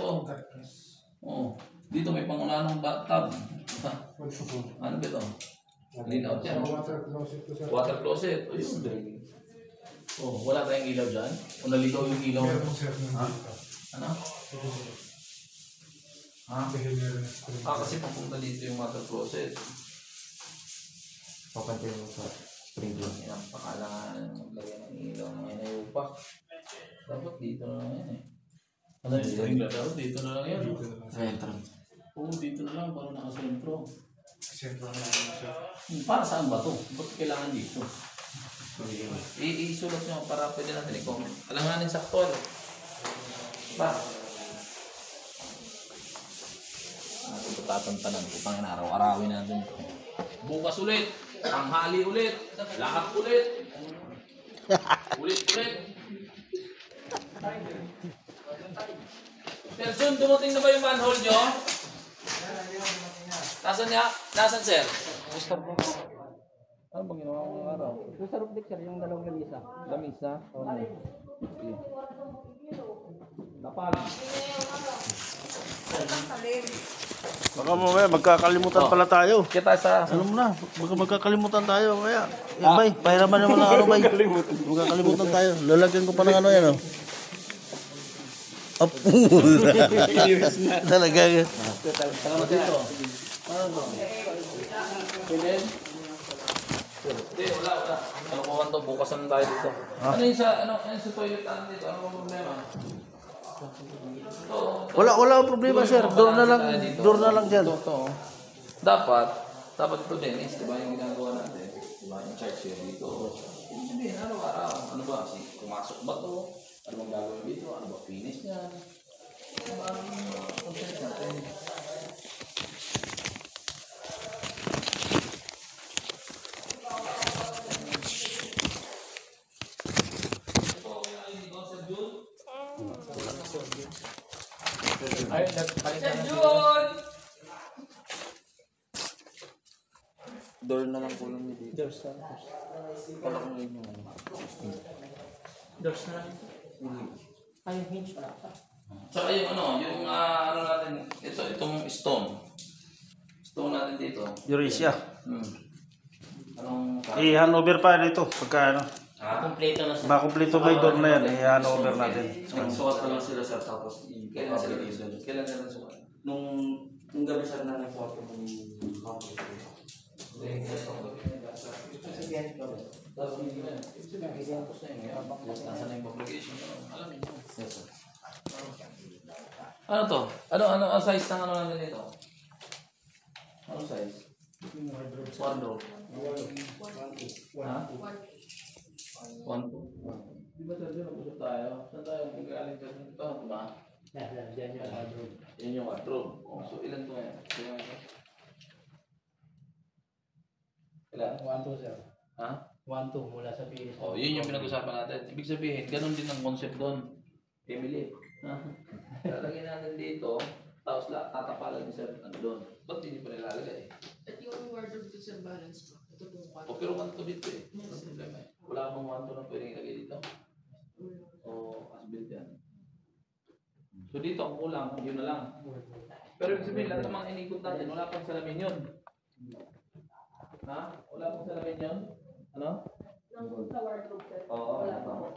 ito. Oh, dito may pangunahang bathtub. Ano ba ito? Clean out yan. Water closet. Oh, wala tayong ilaw dyan? O naligaw yung ilaw? Ha? Ano? Ha? Kasi papunta dito yung water closet. Papantay mo sa sprinkler. Yan, pakalangan maglagay ng ilaw ng inayupa. Dapat dito na lang yan eh. Ano yung sprinkler daw? Dito na lang yan. Oo, dito na lang para nakasentro. Sentro na lang siya. Para saan ba ito? Ba't kailangan dito? Isulat nyo para pwede natin i-comment. Alanganin sa actual. Ba? Natin ito tatantanan ko. Pangin araw-arawin natin ito. Bukas ulit. Tanghali ulit. Lahat ulit. Ulit-ulit. Person, dumating na ba yung manhole nyo? Nasaan niya? Nasaan, sir? Ano bang ginawa ko ng araw? Yung sa roof deck, sir, yung dalawang lamisa. Lamisa? Oo. Okay. Napag. Baka mamaya magkakalimutan pala tayo. Kita sa... Alam mo na, baka magkakalimutan tayo kaya. Bay, pahiraman naman ng ano, bay. Magkakalimutan tayo. Lalagyan ko pa ng ano yan, oh. Apo. Talaga. Salamat dito. Ano? Pinin? Hindi, wala. Kalokohan to, bukas naman tayo dito. Ano yung sa toilet dito? Ano ang problema? Wala akong problema, sir. Door na lang dyan. Dapat ito din, di ba yung ginagawa natin? Di ba yung church here dito? Ibig sabihin, araw-araw. Ano ba? Pumasok ba to? Ano bang gagawin dito? Ano ba finish niyan? Ano ba ang content natin? Ay, nagpalitan na sila. Door na lang po lang dito. Doors na. Wala kong yun yung Doors na lang. Ay, yung hinge pala. Tsaka yung ano natin, itong stone. Stone natin dito. Eurasia. Anong... I-hanover pa dito. Pagka ano. Kompleto na sir. Makumpleto ba yung door na yan? I-hanover natin. Magsuot na lang sila sir, tapos kailan sila dito? Kailan nila suot? Nung gabi sir na nagsuot ko ng concrete. Tapos hindi na. Tapos na yun. Nasa na yung obligation. Alam niyo. Yes sir. Ano to? Ano size ng ano natin dito? Ano size? Wardrobe. Ha? 1, 2? Di ba sir, doon nag-usap tayo? Saan tayo mag-galing dyan? Ito, diba? Yan yung wardrobe. Yan yung wardrobe. So, ilan to ngayon? Ilan? 1-2 sir. Ha? 1-2 mula sa PS. Oh, yun yung pinag-usapan natin. Ibig sabihin, ganun din ang concept doon. Emily. Lalagyan natin dito, tapos tatapalan ni sir ano doon. Ba't hindi pa nilalagay? At yung wardrobe to sa balance pa. Ito pong kwarto. O pero kanto dito eh. Ano problema eh? Wala bang kanto na pwedeng ilagay dito? O as-built yan. So dito ang kulang, yun na lang. Pero ibig sabihin, lahat ng mga inikot natin, wala pang salamin yun. Ha? Wala pang salamin yun? Ano? Nang sa wardrobe sir. Oo, wala pa.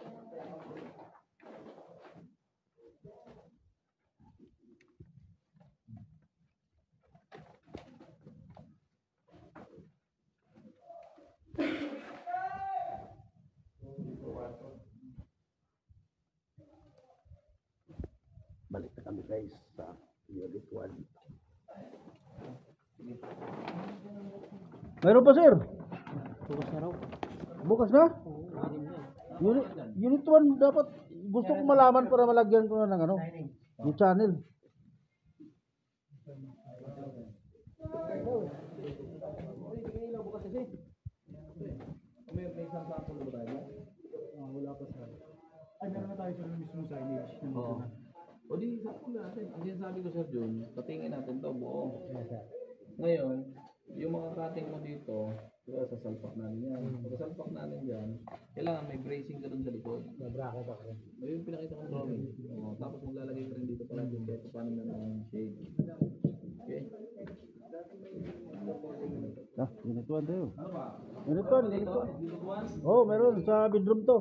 Balik na kami guys sa unit 1. Mayroon pa sir? Bukas na raw. Bukas na? Unit 1 dapat gusto ko malaman para malagyan ko na ng ano, yung channel. May isang sample ba tayo? Wala pa sir. Ay, meron na tayo sa mismo signage. Oo. O di, sakto natin. Ang sinasabi ko sir Jun, patingin natin to buo. Ngayon, yung mga cutting mo dito, Kaya sasalpak namin yan. Pag sasalpak namin dyan, kailangan may bracing ka dun sa likod. Bracket ako. May yung pinakita ko ng drawing. Tapos maglalagay ka rin dito para din kahit paano na ng shade. Okay? Ganituan tayo. Ano ba? Ganituan, Dito? ganituan. Dito buwan? Oh, meron sa bedroom to.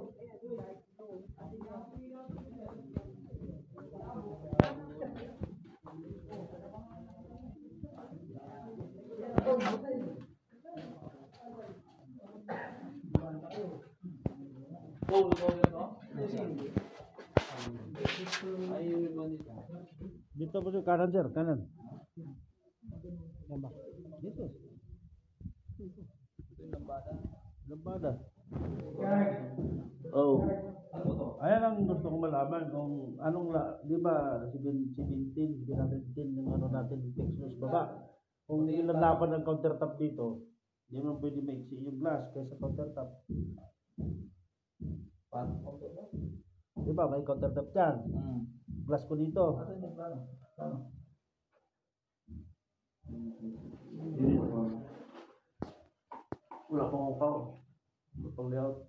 Oh, ito? Ay, yung iba dito. Dito po sir, kanan sir, kanan. Dito. Ito yung lambada. Lambada. Oh. Ano to? Ayan ang gusto ko malaman kung anong di ba 17, 710 yung ano natin fix nose baba. Kung ilalaban ng countertop dito, hindi mo pwede maiksi yung glass kaysa countertop. Paano? Di ba may countertop dyan? Glass ko dito. Ano yung plano? Plano? Wala pang upaw. Wala pang layout.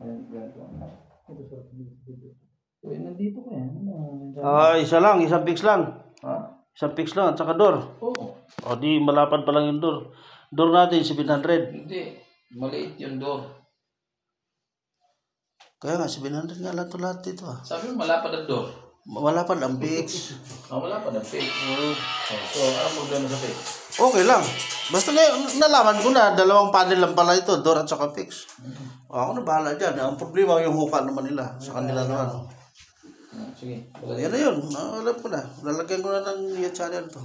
Ayan, ganito. Uy, nandito ko yan. Isa lang, isang fix lang. Ha? Isang fix lang, at saka door. Oo. O di malapad pa lang yung door. Door natin, 700. Hindi. Maliit yung door. Kaya nga, 700 nga lang ito lahat dito ah. Sabi mo malapad ang door. Malapad ang fix. Malapad ang fake. So, ano problema sa fake? Okay lang. Basta nalaman ko na, dalawang panel lang pala ito, door at saka fix. Ako na bahala dyan. Ang problema yung huka naman nila. Sa kanila naman. Sige. Yan na yun. Alam ko na. Lalagyan ko na ng channel to.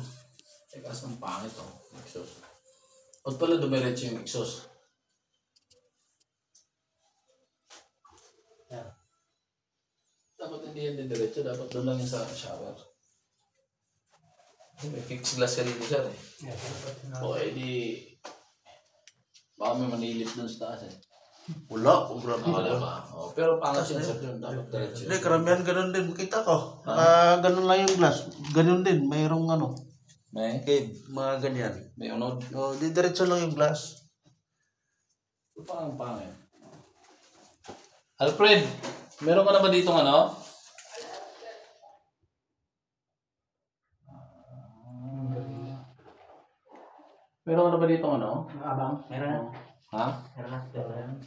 Teka, ang pangit to. Exhaust. Ba't pala dumiretso yung exhaust? Dapat hindi yan diretso. Dapat doon lang yung sa shower. May fixed glass ka dito, sir. O, di... Baka may manilip dun sa taas eh. Wala. Grabe. Wala ba? O, pero pangat yun, sir. Yun, dapat diretso. Hindi, karamihan ganun din. Makita ko. Ganun lang yung glass. Ganun din. Mayroong ano. May? Okay, mga ganyan. May unod. O, di diretso lang yung glass. Ito pa ang pangit. Alfred, meron ka na ba ditong ano? Meron ka na ba ditong ano? Abang, meron na. Ha? Meron na. Meron na.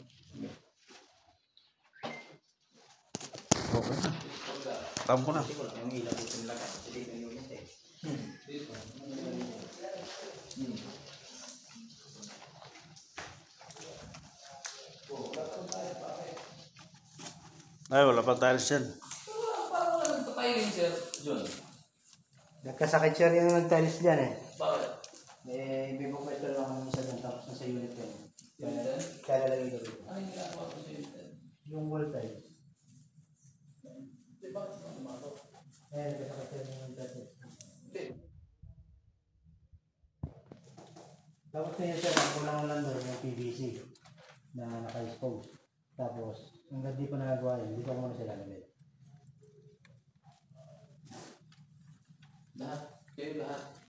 Tama ko na. Ay, wala pa tiles yan. Parang wala nagtatiling, sir. Jun. Nagkasakit siya rin yung nag-tiles dyan eh. Bakit? Ibibok ko ito lang ang isa dyan tapos nasa unit ko yun. Unit? Kaya lalagay ko dito. Ano yung ginagawa ko sa unit? Yung wall tiles. Di ba? Tumato? Nagkasakit siya yung nag-tiles. Hindi. Tapos ngayon siya, ang kulang lang doon yung PVC na naka-expose. Tapos, hanggang di ko nagagawa yun, dito ko muna siya lalagay. Lahat. Kayo lahat.